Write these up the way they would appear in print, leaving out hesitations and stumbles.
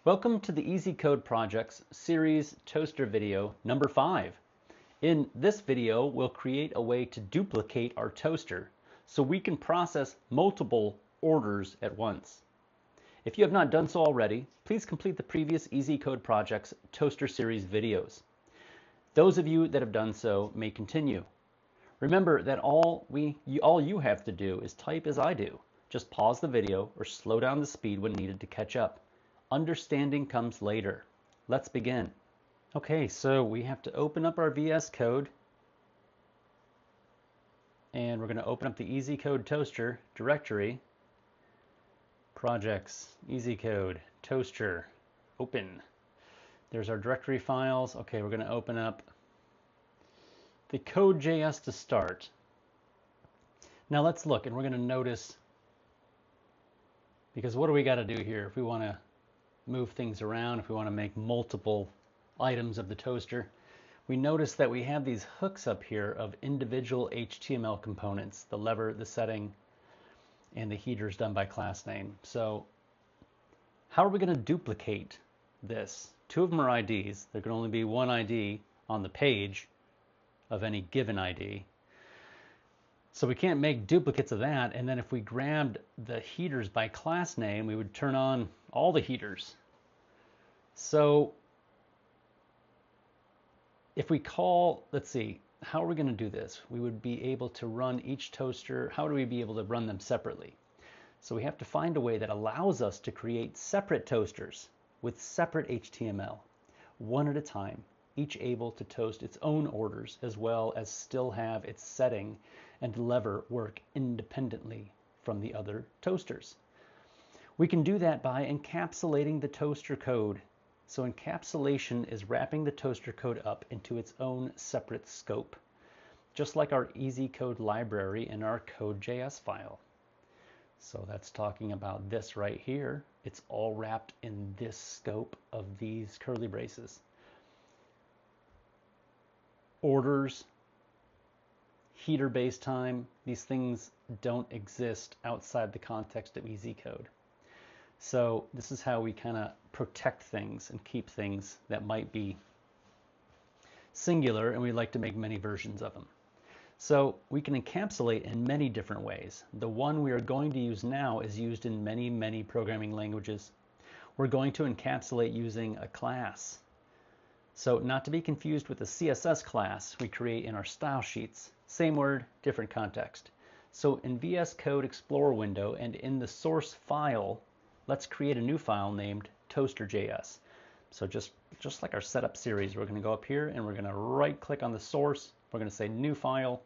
Welcome to the EZCODE Projects Series toaster video number 5. In this video, we'll create a way to duplicate our toaster so we can process multiple orders at once. If you have not done so already, please complete the previous EZCODE Projects toaster series videos. Those of you that have done so may continue. Remember that all you have to do is type as I do. Just pause the video or slow down the speed when needed to catch up. Understanding comes later. Let's begin. Okay, so we have to open up our VS Code and we're going to open up the EZCODE toaster directory. Projects, EZCODE, toaster, open. There's our directory files. Okay, we're going to open up the code.js to start. Now let's look, and we're going to notice, because what do we got to do here if we want to move things around, if we want to make multiple items of the toaster? We notice that we have these hooks up here of individual HTML components, the lever, the setting, and the headers done by class name. So how are we going to duplicate this? Two of them are IDs. There can only be one ID on the page of any given ID. So we can't make duplicates of that. And then if we grabbed the headers by class name, we would turn on all the headers. So if we call, let's see, how are we going to do this? We would be able to run each toaster. How do we be able to run them separately? So we have to find a way that allows us to create separate toasters with separate HTML, one at a time, each able to toast its own orders as well as still have its setting and lever work independently from the other toasters. We can do that by encapsulating the toaster code. So encapsulation is wrapping the toaster code up into its own separate scope, just like our EZCODE library in our code.js file. So that's talking about this right here. It's all wrapped in this scope of these curly braces. Orders, header base time, these things don't exist outside the context of EZCODE. So this is how we kind of protect things and keep things that might be singular, and we like to make many versions of them. So we can encapsulate in many different ways. The one we are going to use now is used in many programming languages. We're going to encapsulate using a class. So not to be confused with the CSS class we create in our style sheets. Same word, different context. So in VS Code Explorer window and in the source file, let's create a new file named toaster.js. So just like our setup series, we're going to go up here and we're going to right click on the source. We're going to say new file,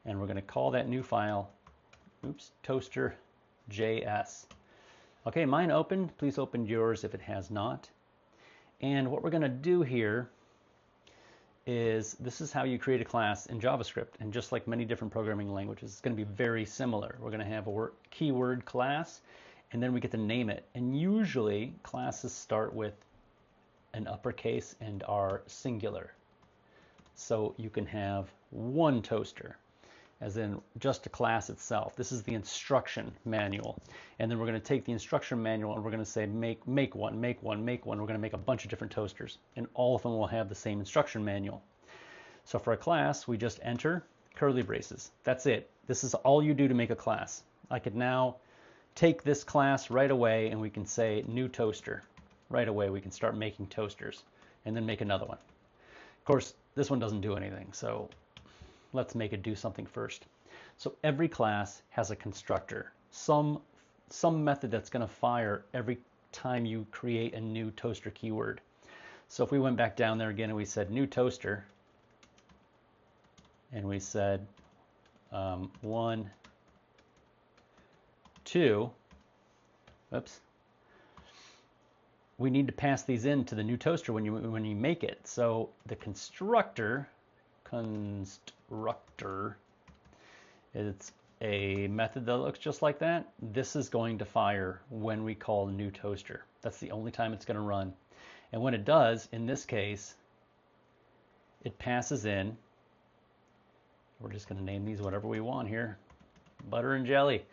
and we're going to call that new file, toaster.js. Okay, mine opened. Please open yours if it has not. And what we're going to do here is, this is how you create a class in JavaScript. And just like many different programming languages, it's going to be very similar. We're going to have a keyword class, and then we get to name it. And usually classes start with an uppercase and are singular. So you can have one toaster, as in just a class itself. This is the instruction manual. And then we're going to take the instruction manual and we're going to say make one. We're going to make a bunch of different toasters, and all of them will have the same instruction manual. So for a class, we just enter curly braces. That's it. This is all you do to make a class. I could now take this class right away and we can say new toaster. Right away we can start making toasters and then make another one. Of course, this one doesn't do anything, so let's make it do something first. So every class has a constructor, some method that's going to fire every time you create a new toaster keyword. So if we went back down there again and we said new toaster, and we said 1, 2, oops, we need to pass these in to the new toaster when you make it. So the constructor, it's a method that looks just like that. This is going to fire when we call new toaster. That's the only time it's going to run. And when it does, in this case, it passes in, we're just going to name these whatever we want here, butter and jelly.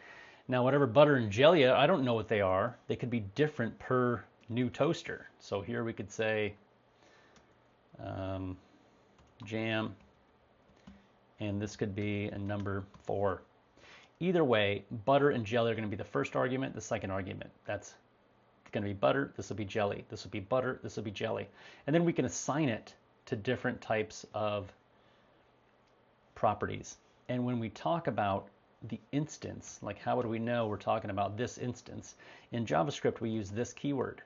Now, whatever butter and jelly, I don't know what they are. They could be different per new toaster. So here we could say jam, and this could be a number 4. Either way, butter and jelly are going to be the first argument, the second argument. That's going to be butter, this will be jelly, this will be butter, this will be jelly. And then we can assign it to different types of properties. And when we talk about the instance, like how would we know we're talking about this instance? In JavaScript, we use this keyword.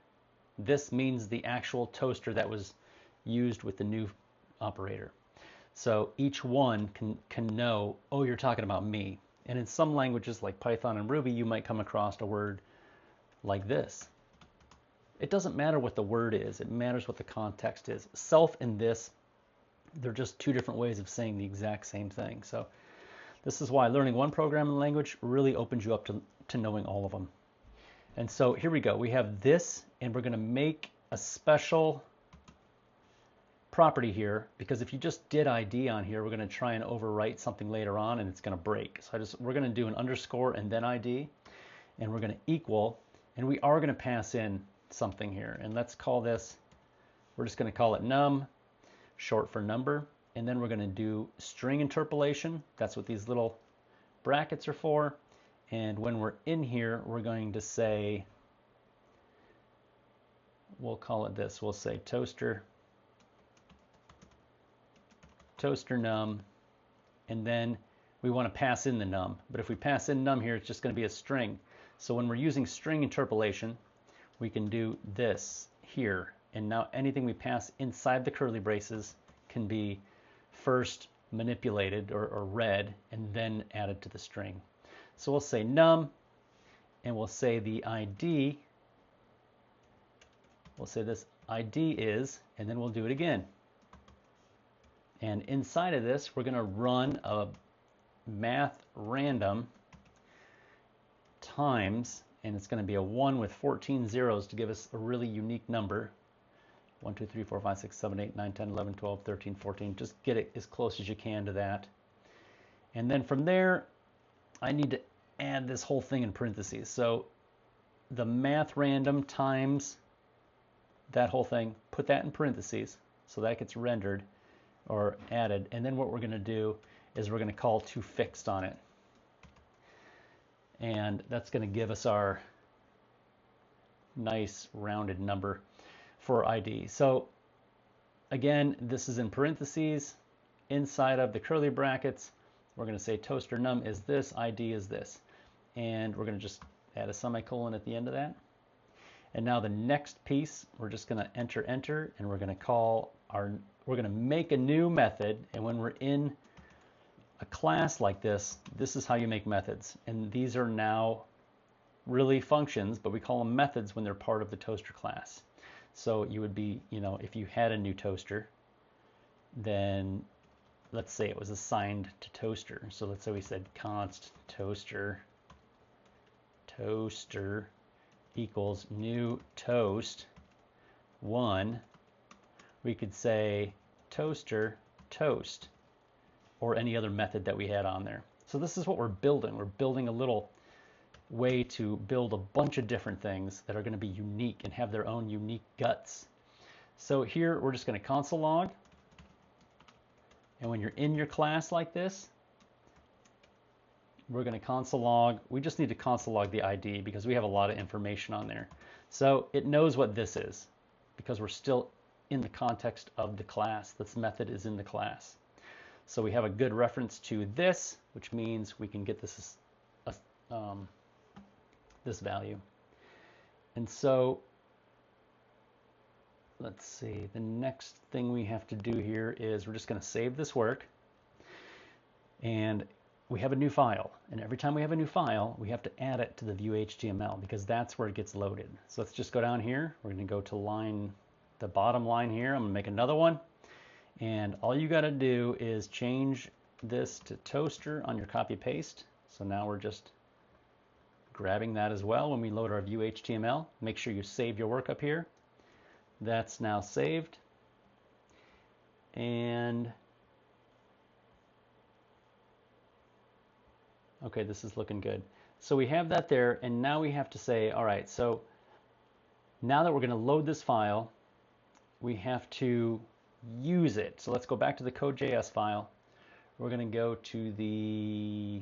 This means the actual toaster that was used with the new operator. So each one can know, oh, you're talking about me. And in some languages like Python and Ruby, you might come across a word like this. It doesn't matter what the word is, it matters what the context is. Self and this, they're just two different ways of saying the exact same thing. So this is why learning one programming language really opens you up to knowing all of them. And so here we go. We have this, and we're going to make a special property here, because if you just did ID on here, we're going to try and overwrite something later on, and it's going to break. So we're going to do an underscore and then ID, and we're going to equal, and we are going to pass in something here. And let's call this, we're just going to call it num, short for number. And then we're going to do string interpolation. That's what these little brackets are for. And when we're in here, we're going to say, we'll call it this. We'll say toaster num, and then we want to pass in the num. But if we pass in num here, it's just going to be a string. So when we're using string interpolation, we can do this here. And now anything we pass inside the curly braces can be first manipulated or read and then added to the string. So we'll say num, and we'll say the ID, we'll say this ID is, and then we'll do it again. And inside of this, we're going to run a math random times, and it's going to be a 1 with 14 zeros to give us a really unique number. 1, 2, 3, 4, 5, 6, 7, 8, 9, 10, 11, 12, 13, 14. Just get it as close as you can to that. And then from there, I need to add this whole thing in parentheses. So the math random times that whole thing, put that in parentheses so that gets rendered or added. And then what we're going to do is we're going to call toFixed on it. And that's going to give us our nice rounded number for ID. So again, this is in parentheses. Inside of the curly brackets, we're going to say toaster num is this, ID is this. And we're going to just add a semicolon at the end of that. And now the next piece, we're just going to enter, and we're going to call we're going to make a new method. And when we're in a class like this, this is how you make methods. And these are now really functions, but we call them methods when they're part of the toaster class. So you would be, if you had a new toaster, then let's say it was assigned to toaster. So let's say we said const toaster equals new toast 1. We could say toaster toast or any other method that we had on there. So this is what we're building. We're building a little way to build a bunch of different things that are going to be unique and have their own unique guts. So here we're just going to console log, and when you're in your class like this, we're going to console log. We just need to console log the ID because we have a lot of information on there. So it knows what this is because we're still in the context of the class. This method is in the class. So we have a good reference to this, which means we can get this this value. And so let's see, the next thing we have to do here is we're just going to save this work, and we have a new file, and every time we have a new file we have to add it to the view HTML because that's where it gets loaded. So let's just go down here. We're going to go to the bottom line here. I'm going to make another one, and all you got to do is change this to toaster on your copy paste. So now we're just grabbing that as well when we load our view HTML. Make sure you save your work up here. That's now saved. And okay, this is looking good. So we have that there, and now we have to say, all right, so Now that we're going to load this file, we have to use it. So let's go back to the code.js file. We're going to go to the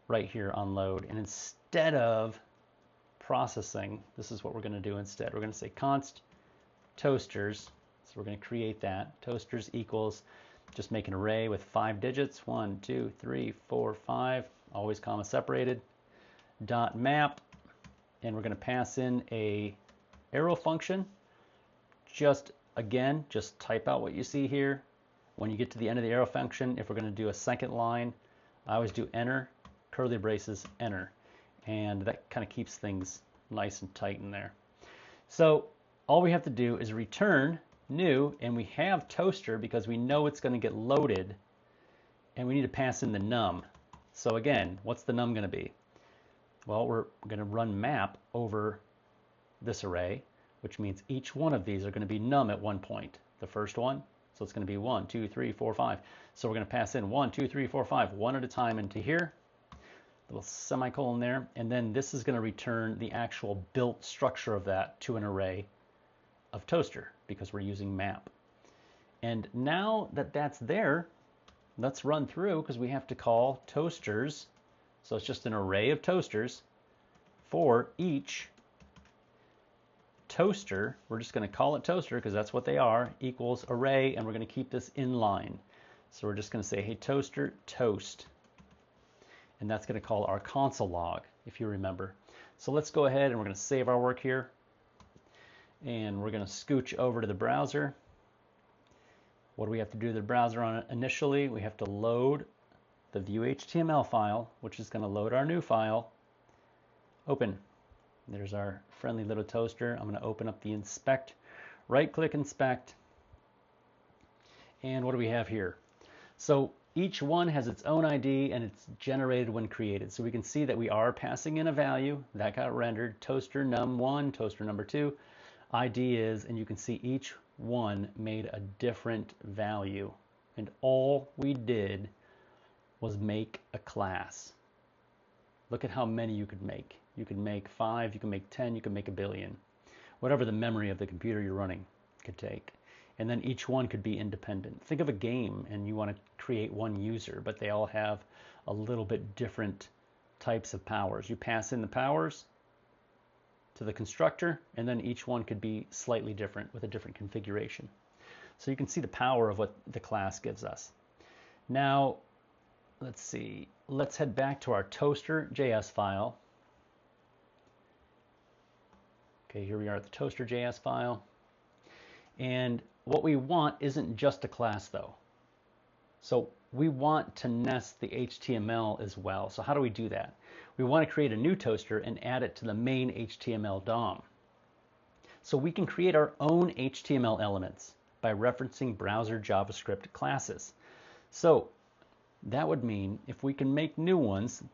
right here on load, and instead of processing, this is what we're going to do instead. We're going to say const toasters. So we're going to create that. Toasters equals, just make an array with 5 digits, 1, 2, 3, 4, 5, always comma separated, dot map, and we're going to pass in a arrow function. Just again, just type out what you see here. When you get to the end of the arrow function, if we're going to do a second line, I always do enter, curly braces, enter, and that kind of keeps things nice and tight in there. So all we have to do is return new, and we have toaster because we know it's going to get loaded, and we need to pass in the num. So again, what's the num going to be? Well, we're going to run map over this array, which means each one of these are going to be num at one point. The first one, so it's going to be 1, 2, 3, 4, 5. So we're going to pass in 1, 2, 3, 4, 5, one at a time into here, little semicolon there, and then this is going to return the actual built structure of that to an array of toaster because we're using map. And now that that's there, let's run through because we have to call toasters. So it's just an array of toasters for each toaster. We're just going to call it toaster because that's what they are, equals array, and we're going to keep this in line. So we're just going to say, hey, toaster, toast. And that's going to call our console log, if you remember. So let's go ahead and we're going to save our work here. And we're going to scooch over to the browser. What do we have to do to the browser on it initially? We have to load the view HTML file, which is going to load our new file. Open. There's our friendly little toaster. I'm going to open up the inspect. Right-click inspect. And what do we have here? So each one has its own ID and it's generated when created. So we can see that we are passing in a value that got rendered. Toaster num1, toaster number 2. ID is, and you can see each one made a different value. And all we did was make a class. Look at how many you could make. You could make 5, you can make 10, you can make a billion. Whatever the memory of the computer you're running could take. And then each one could be independent. Think of a game and you want to create one user, but they all have a little bit different types of powers. You pass in the powers to the constructor, and then each one could be slightly different with a different configuration. So you can see the power of what the class gives us. Now, let's see. Let's head back to our toaster.js file. Okay, here we are at the toaster.js file. And what we want isn't just a class, though. So we want to nest the HTML as well. So how do we do that? We want to create a new toaster and add it to the main HTML DOM. So we can create our own HTML elements by referencing browser JavaScript classes. So that would mean if we can make new ones,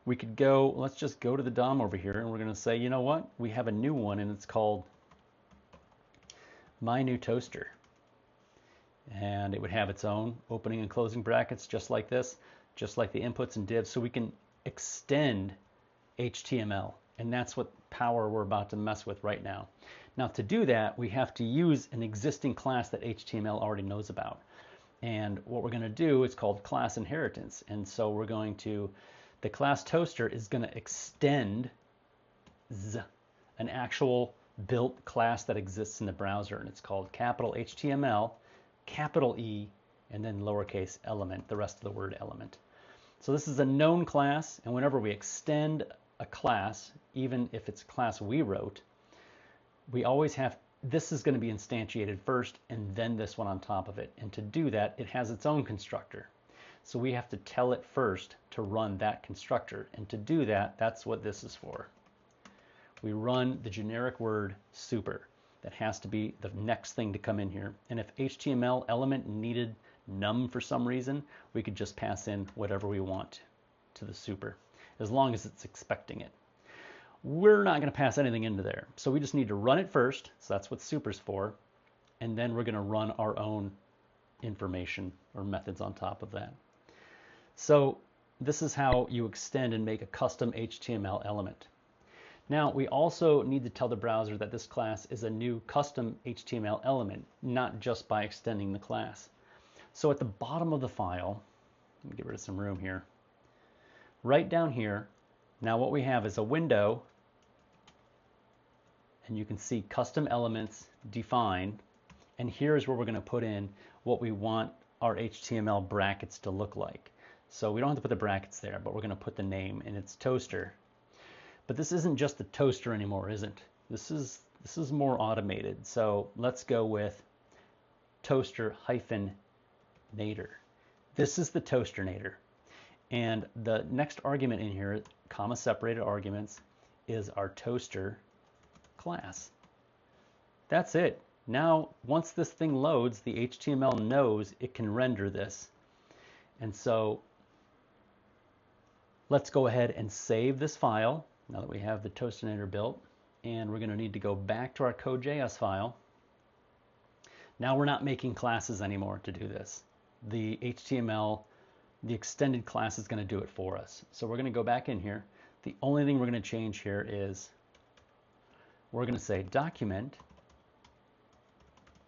we could go, let's just go to the DOM over here and we're going to say, you know what? We have a new one and it's called my new toaster. And it would have its own opening and closing brackets just like this, just like the inputs and divs. So we can extend HTML, and that's what power we're about to mess with right now. Now to do that, we have to use an existing class that HTML already knows about. And what we're going to do is called class inheritance. And so we're going to, the class toaster is going to extend an actual built class that exists in the browser, and it's called capital HTML, capital E, and then lowercase element, the rest of the word element. So this is a known class, and whenever we extend a class, even if it's a class we wrote, we always have, this is going to be instantiated first and then this one on top of it. And to do that, it has its own constructor. So we have to tell it first to run that constructor. And to do that, that's what this is for. We run the generic word super. That has to be the next thing to come in here. And if HTML element needed num for some reason, we could just pass in whatever we want to the super, as long as it's expecting it. We're not going to pass anything into there. So we just need to run it first. So that's what super's for. And then we're going to run our own information or methods on top of that. So this is how you extend and make a custom HTML element. Now we also need to tell the browser that this class is a new custom HTML element, not just by extending the class. So at the bottom of the file, let me get rid of some room here. Right down here, now what we have is a window, and you can see custom elements defined, and here's where we're going to put in what we want our HTML brackets to look like. So we don't have to put the brackets there, but we're going to put the name, and it's toaster. But this isn't just the toaster anymore, isn't? This is more automated. So let's go with toaster-nator. This is the toaster-nator. And the next argument in here, comma separated arguments, is our toaster class. That's it. Now, once this thing loads, the HTML knows it can render this. And so let's go ahead and save this file now that we have the toaster-nator built. And we're going to need to go back to our code.js file. Now we're not making classes anymore to do this. The HTML, the extended class is going to do it for us. So we're going to go back in here. The only thing we're going to change here is we're going to say document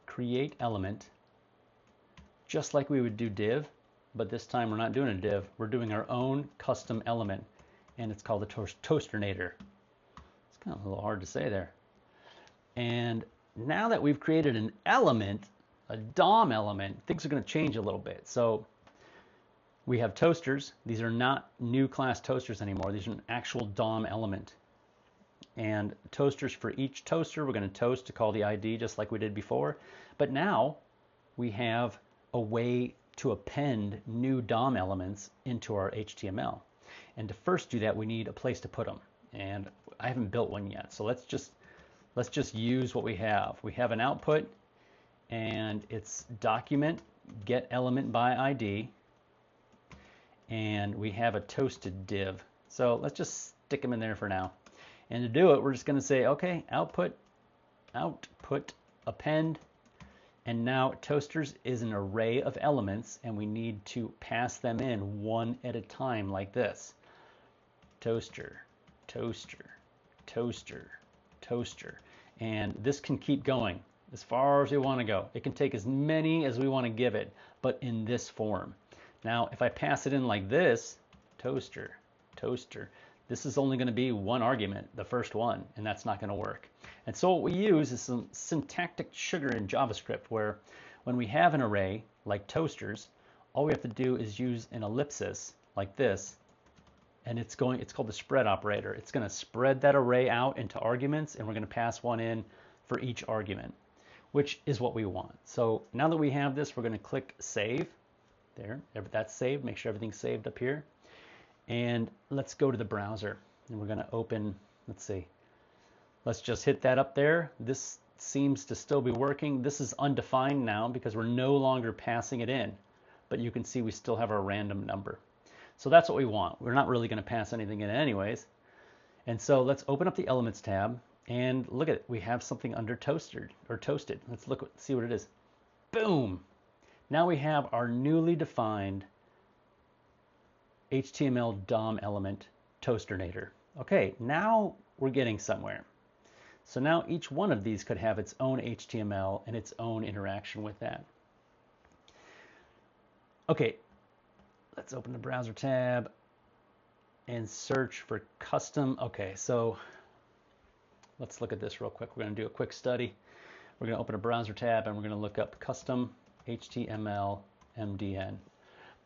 create element, just like we would do div, but this time we're not doing a div. We're doing our own custom element, and it's called the toaster-nator. It's kind of a little hard to say there. And now that we've created an element, a DOM element, things are going to change a little bit. So we have toasters. These are not new class toasters anymore. These are an actual DOM element. And toasters for each toaster, we're going to toast to call the ID just like we did before. But now we have a way to append new DOM elements into our HTML. And to first do that, we need a place to put them. And I haven't built one yet. So let's just use what we have. We have an output, and it's document get element by ID. And we have a toasted div. So let's just stick them in there for now. And to do it, we're just going to say, okay, output append. And now toasters is an array of elements, and we need to pass them in one at a time like this. Toaster, toaster, toaster, toaster. And this can keep going as far as we want to go. It can take as many as we want to give it, but in this form. Now, if I pass it in like this, toaster, toaster, this is only going to be one argument, the first one, and that's not going to work. And so what we use is some syntactic sugar in JavaScript, where when we have an array like toasters, all we have to do is use an ellipsis like this, and it's called the spread operator. It's going to spread that array out into arguments, and we're going to pass one in for each argument, which is what we want. So now that we have this, we're going to click save. There, that's saved. Make sure everything's saved up here. And let's go to the browser, and we're going to open, let's see, let's just hit that up there. This seems to still be working. This is undefined now because we're no longer passing it in, but you can see we still have our random number. So that's what we want. We're not really going to pass anything in anyways. And so let's open up the Elements tab, and look at it. We have something under toasted. Let's see what it is. Boom! Now we have our newly defined HTML DOM element toaster-nator. Okay, now we're getting somewhere. So now each one of these could have its own HTML and its own interaction with that. Okay, let's open the browser tab and search for custom. Okay, so let's look at this real quick. We're going to do a quick study. We're going to open a browser tab, and we're going to look up custom HTML MDN.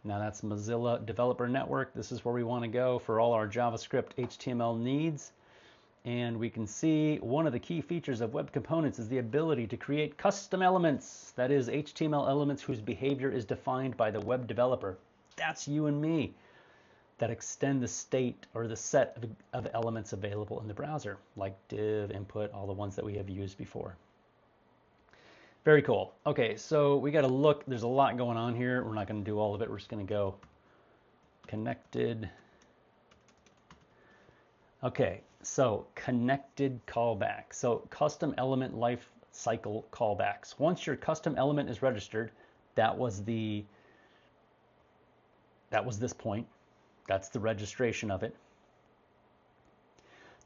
Now that's Mozilla Developer Network. This is where we want to go for all our JavaScript HTML needs. And we can see one of the key features of web components is the ability to create custom elements. That is, HTML elements whose behavior is defined by the web developer. That's you and me, that extend the state or the set of elements available in the browser, like div, input, all the ones that we have used before. Very cool. Okay, so we got to look. There's a lot going on here. We're not going to do all of it. We're just going to go connected. Okay, so connected callback. So custom element life cycle callbacks. Once your custom element is registered, that was this point. That's the registration of it.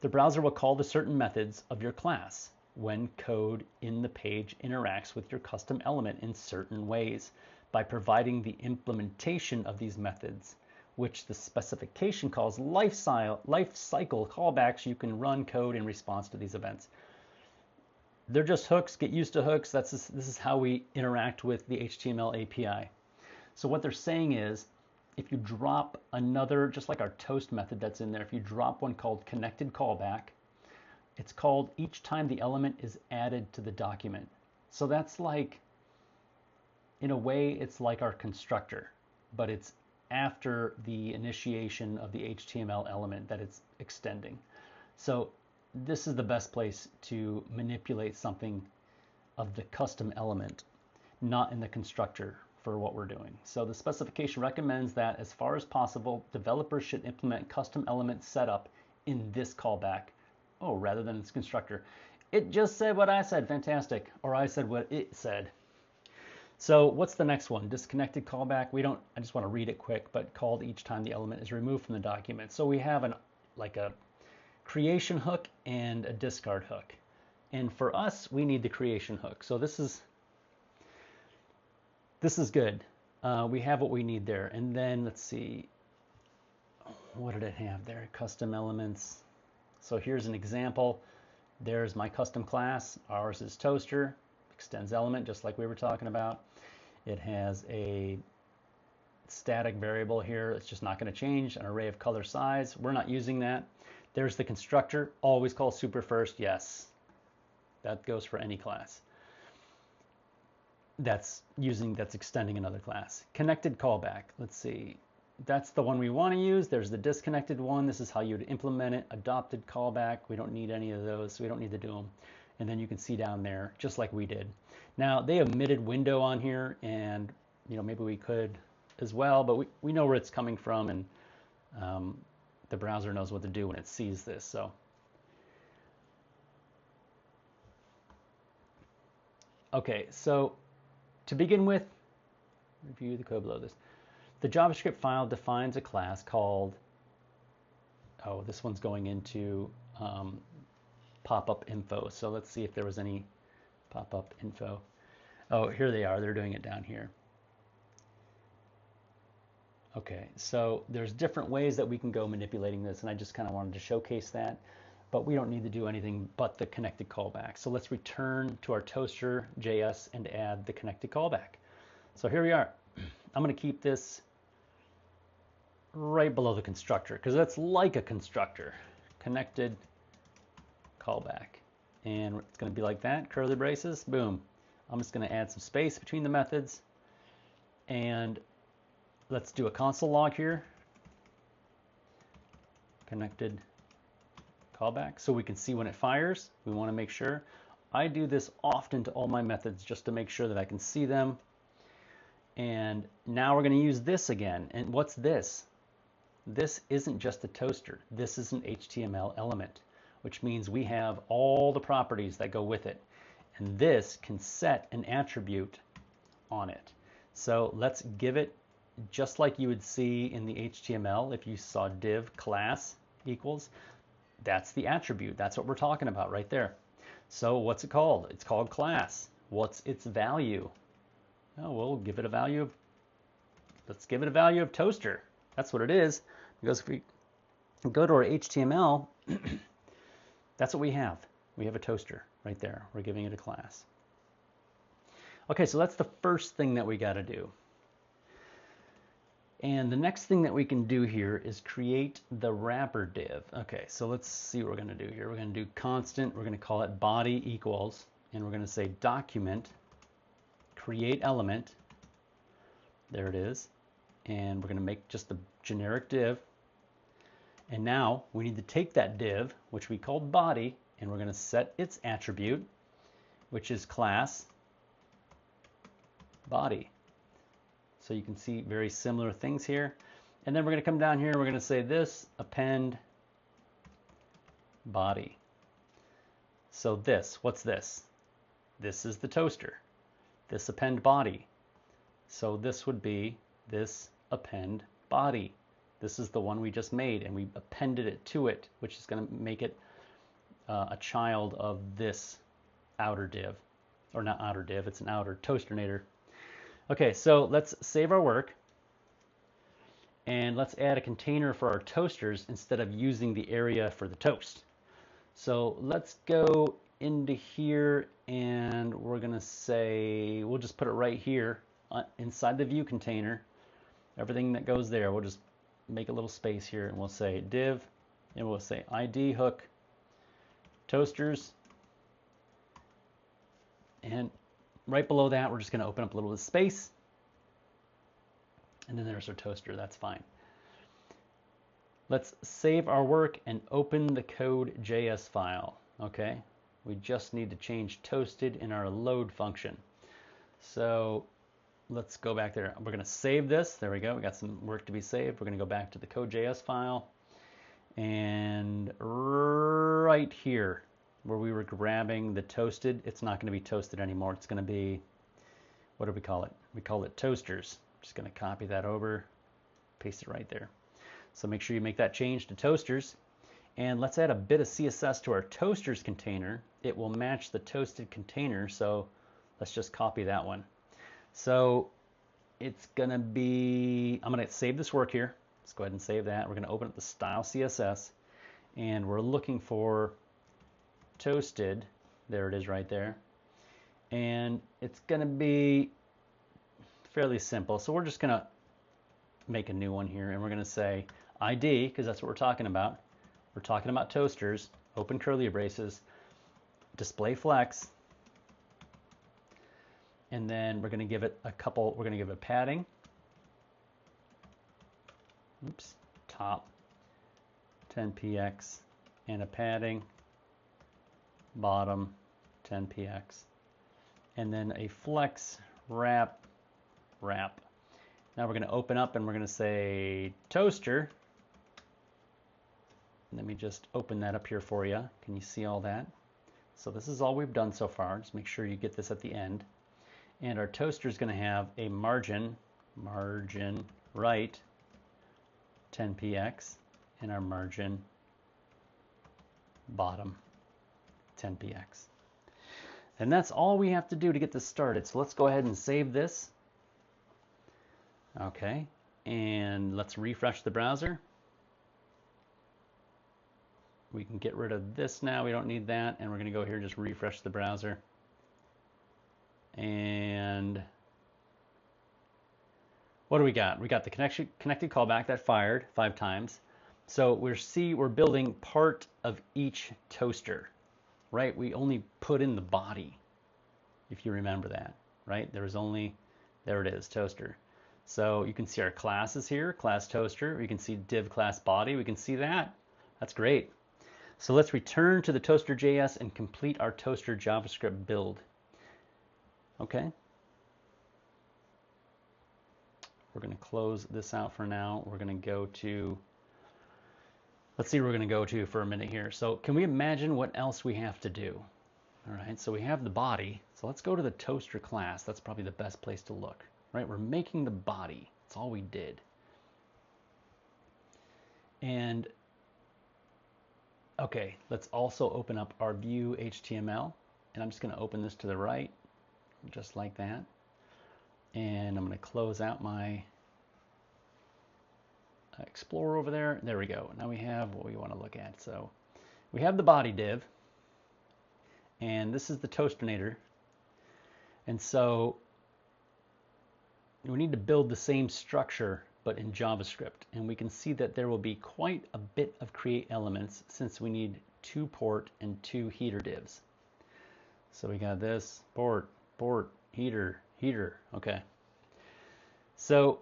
The browser will call the certain methods of your class when code in the page interacts with your custom element in certain ways by providing the implementation of these methods, which the specification calls life cycle callbacks. You can run code in response to these events. They're just hooks. Get used to hooks. This is how we interact with the HTML API. So what they're saying is, if you drop another, just like our toast method that's in there, if you drop one called connected callback, it's called each time the element is added to the document. So that's like, in a way, it's like our constructor, but it's after the initiation of the HTML element that it's extending. So this is the best place to manipulate something of the custom element, not in the constructor for what we're doing. So the specification recommends that as far as possible, developers should implement custom element setup in this callback, rather than its constructor. It just said what I said, fantastic. Or I said what it said. So what's the next one? Disconnected callback. I just want to read it quick, but called each time the element is removed from the document. So we have a creation hook and a discard hook. And for us, we need the creation hook. So this is good. We have what we need there. And then let's see, what did it have there? Custom elements. So here's an example. There's my custom class. Ours is toaster, extends element, just like we were talking about. It has a static variable here. It's just not going to change, an array of color size. We're not using that. There's the constructor, always call super first. Yes, that goes for any class that's extending another class. Connected callback. Let's see. That's the one we want to use. There's the disconnected one. This is how you'd implement it. Adopted callback. We don't need any of those, so we don't need to do them. And then you can see down there, just like we did. Now, they omitted window on here, and maybe we could as well, but we know where it's coming from, and the browser knows what to do when it sees this. So, okay, so to begin with, review the code below this. The JavaScript file defines a class called, this one's going into pop-up info. So let's see if there was any pop-up info. Oh, here they are. They're doing it down here. Okay, so there's different ways that we can go manipulating this, and I just kind of wanted to showcase that, but we don't need to do anything but the connected callback. So let's return to our toaster.js and add the connected callback. So here we are. I'm going to keep this right below the constructor because that's like a constructor. Connected callback. And it's going to be like that, curly braces, boom. I'm just going to add some space between the methods. And let's do a console log here. Connected callback, so we can see when it fires. We want to make sure. I do this often to all my methods just to make sure that I can see them. And now we're going to use this again. And what's this? This isn't just a toaster. This is an HTML element, which means we have all the properties that go with it. And this can set an attribute on it. So let's give it, just like you would see in the HTML, if you saw div class equals, that's the attribute. That's what we're talking about right there. So what's it called? It's called class. What's its value? Oh, we'll give it a value of, let's give it a value of toaster. That's what it is. Because if we go to our HTML, that's what we have. We have a toaster right there. We're giving it a class. Okay, so that's the first thing that we got to do. And the next thing that we can do here is create the wrapper div. Okay, so let's see what we're going to do here. We're going to do constant. We're going to call it body equals, and we're going to say document create element. There it is. And we're going to make just the generic div. And now we need to take that div, which we called body, and we're going to set its attribute, which is class body. So you can see very similar things here. And then we're going to come down here and we're going to say this append body. So this, what's this? This is the toaster. This append body. So this would be this append body. This is the one we just made, and we appended it to it, which is going to make it a child of this outer div, or not outer div, it's an outer toaster-nator. Okay, so let's save our work, and let's add a container for our toasters instead of using the area for the toast. So let's go into here, and we're gonna say, we'll just put it right here inside the view container. Everything that goes there, we'll just make a little space here, and we'll say div, and we'll say ID hook toasters, and right below that we're just going to open up a little bit of space, and then there's our toaster. That's fine. Let's save our work and open the code.js file. Okay, we just need to change toasted in our load function. So let's go back there. We're going to save this. There we go. We got some work to be saved. We're going to go back to the code.js file, and right here where we were grabbing the toasted, it's not going to be toasted anymore. It's going to be, what do we call it? We call it toasters. I'm just going to copy that over, paste it right there. So make sure you make that change to toasters. And let's add a bit of CSS to our toasters container. It will match the toasted container, so let's just copy that one. So it's going to be, I'm going to save this work here. Let's go ahead and save that. We're going to open up the style CSS, and we're looking for toasted. There it is right there. And it's going to be fairly simple. So we're just going to make a new one here, and we're going to say ID, because that's what we're talking about. We're talking about toasters, open curly braces, display flex, and then we're going to give it a couple, we're going to give it padding. Oops, top 10px, and a padding, bottom 10px, and then a flex wrap. Now we're going to open up and we're going to say toaster. Let me just open that up here for you. Can you see all that? So this is all we've done so far. Just make sure you get this at the end. And our toaster is going to have a margin right 10px, and our margin bottom 10px. And that's all we have to do to get this started. So let's go ahead and save this. Okay, and let's refresh the browser. We can get rid of this now. We don't need that. And we're going to go here and just refresh the browser. And what do we got? We got the connected callback that fired 5 times. So we're building part of each toaster, right? We only put in the body, if you remember that, right? There it is, toaster. So you can see our classes here, class toaster. We can see div class body. We can see that. That's great. So let's return to the toaster.js and complete our toaster JavaScript build. Okay. We're going to close this out for now. We're going to go to, let's see where we're going to go to for a minute here. So can we imagine what else we have to do? All right, so we have the body. So let's go to the toaster class. That's probably the best place to look, right? We're making the body. That's all we did. And okay, let's also open up our view HTML. And I'm just going to open this to the right, just like that. And I'm going to close out my Explorer over there. There we go. Now we have what we want to look at. So we have the body div, and this is the toaster-nator. And so we need to build the same structure, but in JavaScript. And we can see that there will be quite a bit of create elements since we need 2 port and 2 header divs. So we got this port, heater. Okay. So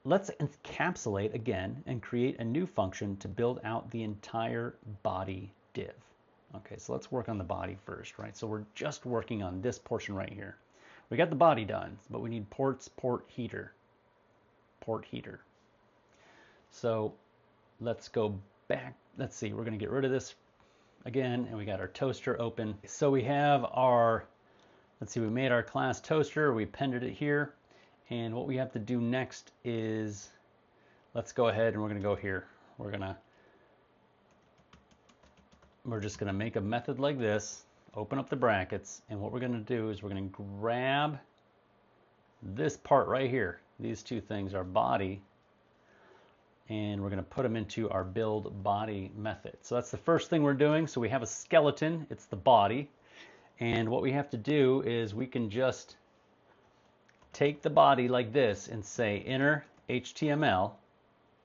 let's encapsulate again and create a new function to build out the entire body div. Okay, so let's work on the body first, right? So we're just working on this portion right here. We got the body done, but we need ports, port heater. So let's go back. Let's see, we're going to get rid of this again, and we got our toaster open. So we have our, let's see, we made our class toaster, we appended it here, and what we have to do next is, let's go ahead and we're going to go here. We're going to we're just going to make a method like this, open up the brackets, and what we're going to do is we're going to grab this part right here. These two things are body, and we're going to put them into our build body method. So that's the first thing we're doing. So we have a skeleton, it's the body, and what we have to do is we can just take the body like this and say inner HTML,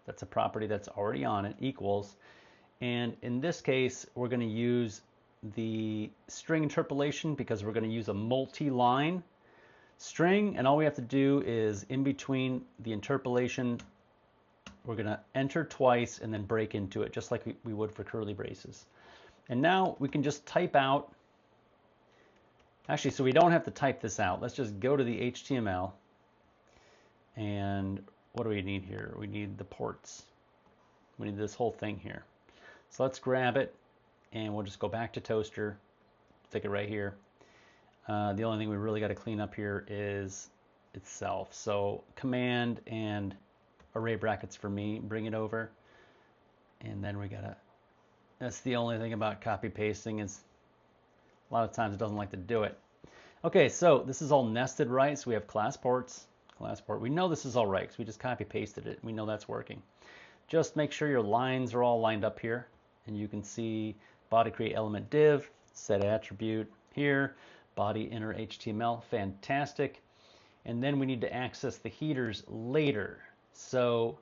that's a property that's already on it, equals, and in this case we're going to use the string interpolation because we're going to use a multi-line string, and all we have to do is in between the interpolation we're going to enter twice and then break into it just like we would for curly braces. And now we can just type out, actually, so we don't have to type this out. Let's just go to the HTML, and what do we need here? We need the ports. We need this whole thing here. So let's grab it, and we'll just go back to Toaster, stick it right here. The only thing we really got to clean up here is itself. So command and array brackets for me, bring it over, and then we gotta, that's the only thing about copy pasting is a lot of times it doesn't like to do it. Okay, so this is all nested, right? So we have class ports, class port. We know this is all right because we just copy pasted it. We know that's working. Just make sure your lines are all lined up here, and you can see body create element div, set attribute here, body inner HTML, fantastic. And then we need to access the headers later. So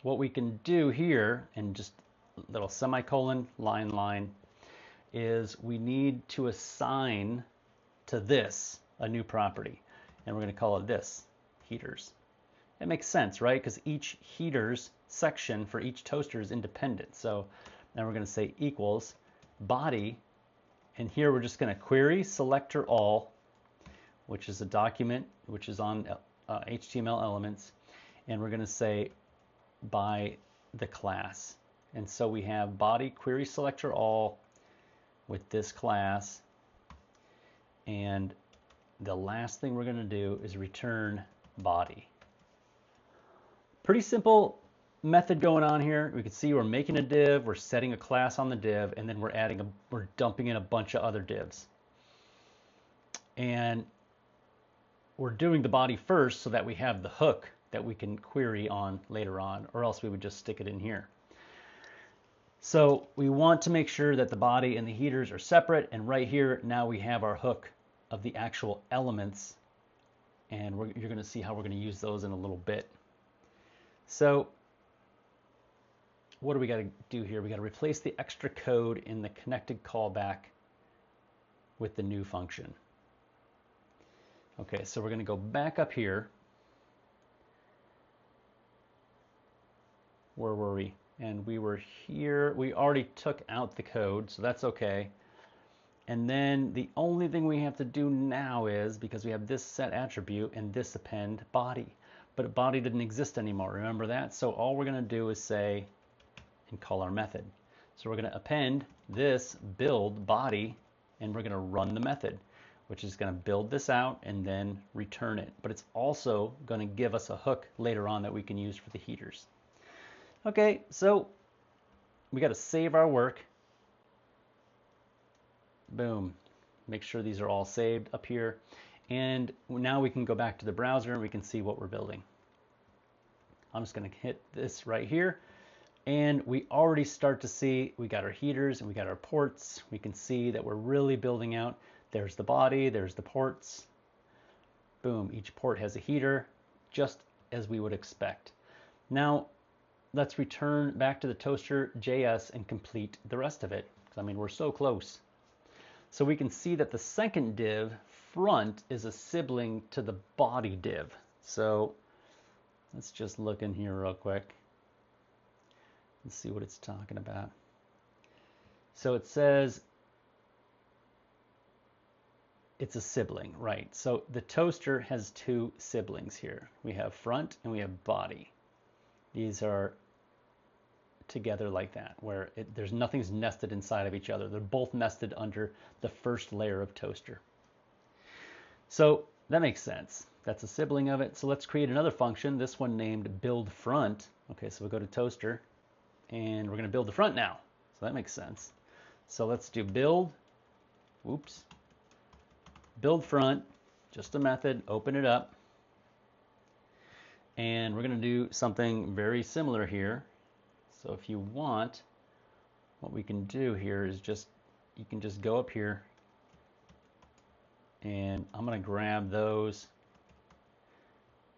what we can do here, and just a little semicolon, line, line, is we need to assign to this a new property, and we're going to call it this, headers. It makes sense, right? Because each headers section for each toaster is independent. So now we're going to say equals body, and here we're just going to query selector all, which is a document which is on HTML elements, and we're going to say by the class. And so we have body query selector all with this class, and the last thing we're going to do is return body. Pretty simple method going on here. We can see we're making a div, we're setting a class on the div, and then we're dumping in a bunch of other divs. And we're doing the body first so that we have the hook that we can query on later on, or else we would just stick it in here. So we want to make sure that the body and the headers are separate, and right here now we have our hook of the actual elements, and you're going to see how we're going to use those in a little bit. So what do we got to do here? We got to replace the extra code in the connected callback with the new function. Okay, so we're going to go back up here. Where were we? And we were here. We already took out the code, so that's okay. And then the only thing we have to do now is, because we have this set attribute and this append body, but body didn't exist anymore, remember that? So all we're going to do is say and call our method. So we're going to append this build body, and we're going to run the method, which is going to build this out and then return it. But it's also going to give us a hook later on that we can use for the headers. Okay, so we got to save our work. Boom. Make sure these are all saved up here. And now we can go back to the browser and we can see what we're building. I'm just going to hit this right here. And we already start to see we got our headers and we got our ports. We can see that we're really building out. There's the body, there's the ports. Boom, each port has a header, just as we would expect. Now, let's return back to the toaster.js and complete the rest of it. I mean, we're so close. So we can see that the second div, front, is a sibling to the body div. So let's just look in here real quick and see what it's talking about. So it says it's a sibling, right? So the toaster has two siblings here. We have front and we have body. These are together like that, where there's nothing's nested inside of each other. They're both nested under the first layer of toaster. So that makes sense. That's a sibling of it. So let's create another function, this one named build front. Okay, so we'll go to toaster and we're going to build the front now. So that makes sense. So let's do build, build front, just a method, open it up. And we're going to do something very similar here. So if you want, what we can do here is you can just go up here, and I'm going to grab those,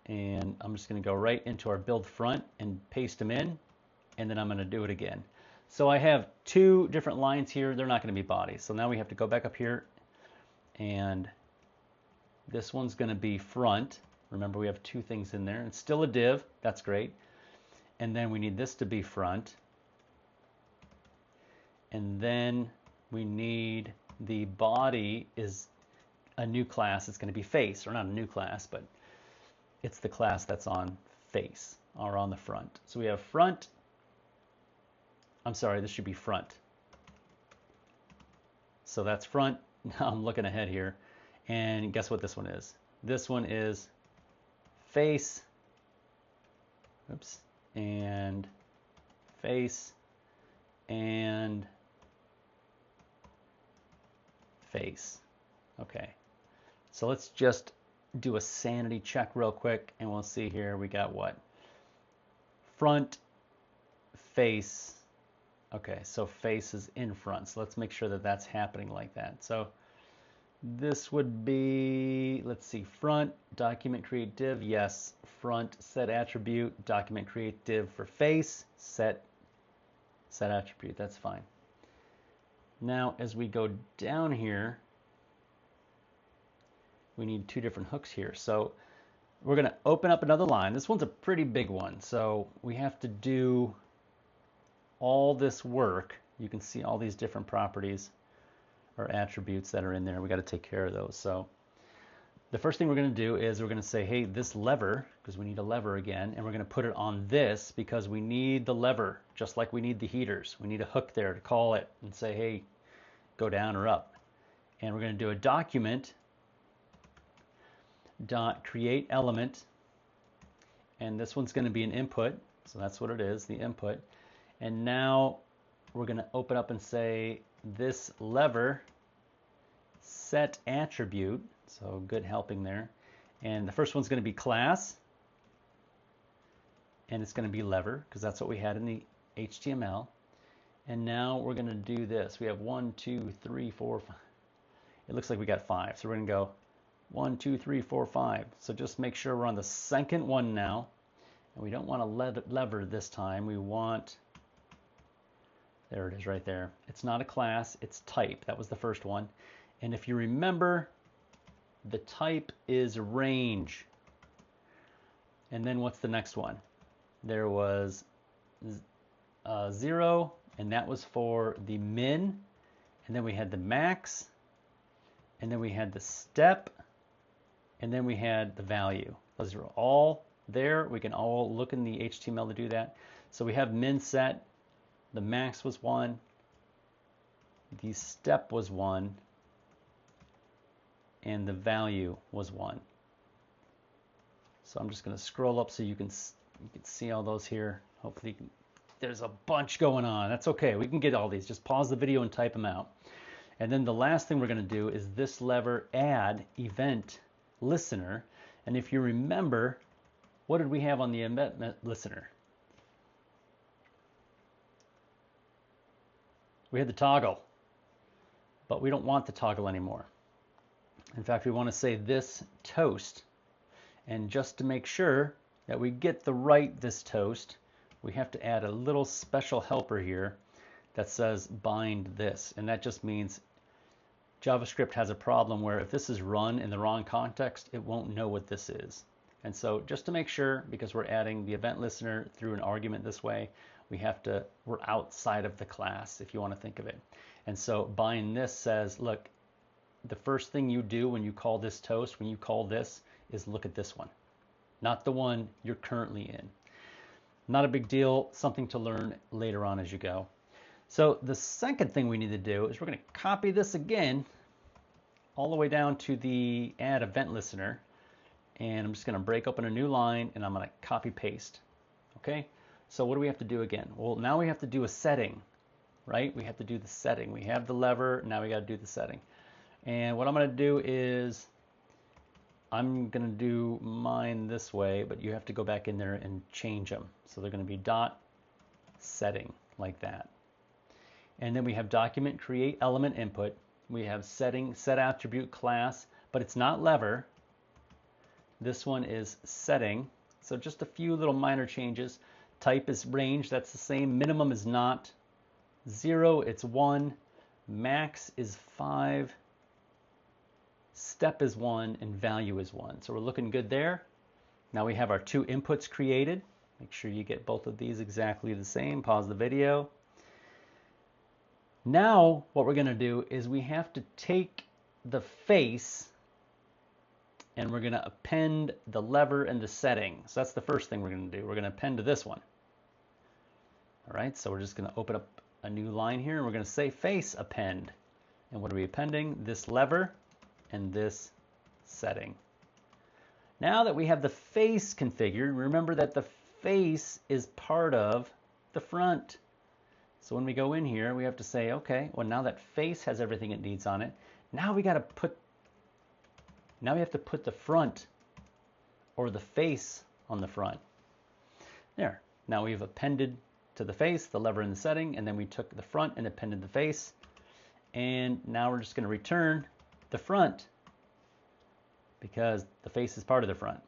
and I'm just going to go right into our build front and paste them in, and then I'm going to do it again. So I have two different lines here. They're not going to be bodies. So now we have to go back up here, and this one's going to be front. Remember, we have two things in there. It's still a div. That's great. And then we need this to be front. And then we need the body is a new class. It's going to be face, or not a new class, but it's the class that's on face or on the front. So we have front. I'm sorry, this should be front. So that's front. Now I'm looking ahead here. And guess what this one is? This one is face. Oops. And face. And face. Okay. So let's just do a sanity check real quick, and we'll see here. We got what? Front, face. Okay, so face is in front. So let's make sure that that's happening like that. So this would be, let's see, front, document create div, yes, front, set attribute, document create div for face, set attribute, that's fine. Now as we go down here, we need two different hooks here. So we're going to open up another line. This one's a pretty big one, so we have to do all this work. You can see all these different properties or attributes that are in there. We got to take care of those. So the first thing we're going to do is we're going to say, hey, this lever, because we need a lever again, and we're going to put it on this because we need the lever, just like we need the heaters. We need a hook there to call it and say, hey, go down or up. And we're going to do a document dot create element, and this one's going to be an input. So that's what it is, the input. And now we're going to open up and say this lever set attribute. So good helping there. And the first one's going to be class, and it's going to be lever because that's what we had in the HTML. And now we're going to do this. We have 1, 2, 3, 4, 5. It looks like we got 5. So we're going to go 1, 2, 3, 4, 5. So just make sure we're on the second one now. And we don't want to lever this time. We want, there it is right there. It's not a class, it's type. That was the first one. And if you remember, the type is range. And then what's the next one? There was 0, and that was for the min. And then we had the max. And then we had the step. And then we had the value. Those are all there. We can all look in the HTML to do that. So we have min set. The max was 1. The step was 1. And the value was 1. So I'm just going to scroll up so you can see all those here. Hopefully there's a bunch going on. That's okay. We can get all these. Just pause the video and type them out. And then the last thing we're going to do is this lever add event listener. And if you remember, what did we have on the event listener? We had the toggle, but we don't want the toggle anymore. In fact, we want to say this toast. And just to make sure that we get this toast, we have to add a little special helper here that says bind this. And that just means JavaScript has a problem where if this is run in the wrong context, it won't know what this is. And so just to make sure, because we're adding the event listener through an argument this way, we're outside of the class, if you want to think of it. And so bind this says, look, the first thing you do when you call this toast, when you call this, is look at this one, not the one you're currently in. Not a big deal, something to learn later on as you go. So the second thing we need to do is we're going to copy this again all the way down to the add event listener. And I'm just going to break open a new line and I'm going to copy paste. Okay, so what do we have to do again? Well, now we have to do a setting. right? We have to do the setting. We have the lever, now we got to do the setting. And what I'm going to do is I'm going to do mine this way, but you have to go back in there and change them. So they're going to be dot setting like that. And then we have document create element input. We have setting set attribute class, but it's not lever. This one is setting. So just a few little minor changes. Type is range, that's the same. Minimum is not. 0, it's 1. Max is 5. Step is 1 and value is 1. So we're looking good there. Now we have our two inputs created. Make sure you get both of these exactly the same. Pause the video. Now what we're going to do is we have to take the face and we're going to append the lever and the setting. So that's the first thing we're going to do. We're going to append to this one. All right, so we're just going to open up a new line here and we're going to say face append. And what are we appending? This lever and this setting. Now that we have the face configured, remember that the face is part of the front. So when we go in here, we have to say, okay, well, now that face has everything it needs on it, now we have to put the front or the face on the front. There. Now we've appended to the face the lever and the setting, and then we took the front and appended the face. And now we're just going to return the front because the face is part of the front.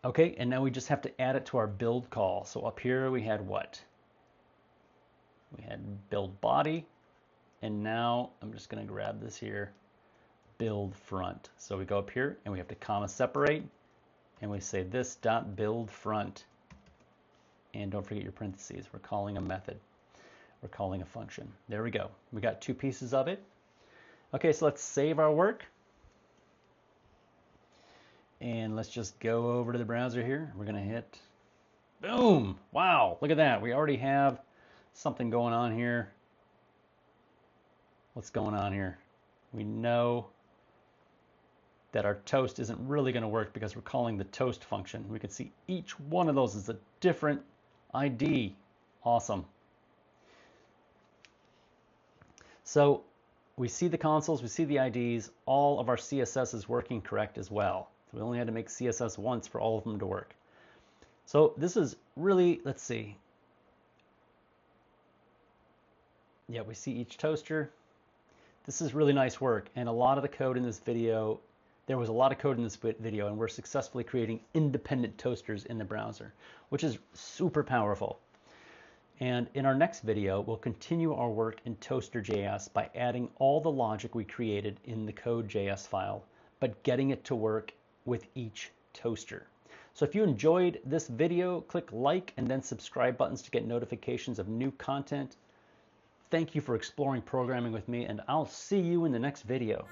Okay, and now we just have to add it to our build call. So up here we had what? We had build body, and now I'm just going to grab this here, build front. So we go up here and we have to comma separate, and we say this dot build front. And don't forget your parentheses. We're calling a method. We're calling a function. There we go. We got two pieces of it. Okay, so let's save our work. And let's just go over to the browser here. We're going to hit boom. Wow, look at that. We already have something going on here. What's going on here? We know that our toast isn't really going to work because we're calling the toast function. We can see each one of those is a different ID. Awesome. So we see the consoles, we see the IDs, all of our CSS is working correct as well. So we only had to make CSS once for all of them to work. So this is really, let's see. Yeah, we see each toaster. This is really nice work, and a lot of the code in this video, there was a lot of code in this video, and we're successfully creating independent toasters in the browser, which is super powerful. And in our next video, we'll continue our work in toaster.js by adding all the logic we created in the code.js file, but getting it to work with each toaster. So if you enjoyed this video, click like and then subscribe buttons to get notifications of new content. Thank you for exploring programming with me, and I'll see you in the next video.